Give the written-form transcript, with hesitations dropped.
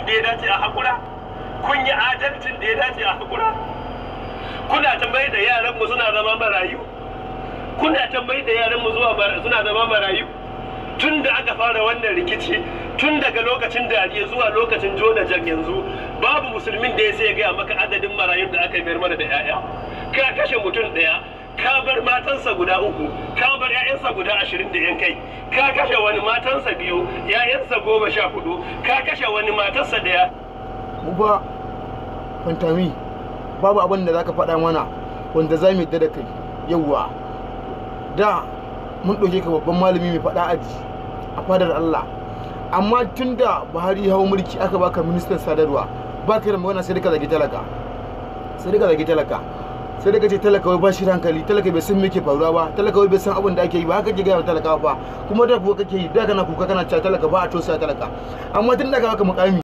da ya dace a hakura? Kun yi adalcin da ya dace a hakura? Kuna tambayi da yaranmu suna zama marayu? Kuna tambayi da yaranmu suna zama marayu? Tun da aka fara wannan rikici, tun daga lokacin dariya zuwa lokacin Jonajan yanzu, babu musulmin da ya sai gaya maka adadin marayun da aka mayar mana da 'ya'ya. Ka kashe mutum ɗaya, ka bar matansa guda 3, ka bar 'ya'yansa guda 20 da yan kai, ka kashe wani matansa 2, 'ya'yansa 14, ka kashe wani matarsa 1. Mu ba Fantami, babu abin da zaka faɗa mana wanda za mu yadda da kai. Yawwa, da mun ɗauke ka babban malami mai faɗa aji a fadar Allah, amma tun da Buhari ya hau mulki aka baka ministan sadarwa, ba ka da magana sai ka zagi talaka, sai ka ce talaka wai ba shi hankali, talaka bai san me ke faruwa ba, talaka wai bai san abin da ake yi ba, haka ke gaya wa talaka ba, kuma da kuwa kake yi, da kana kuka kana cewa talaka ba a tosa talaka, amma tun da ka baka mukami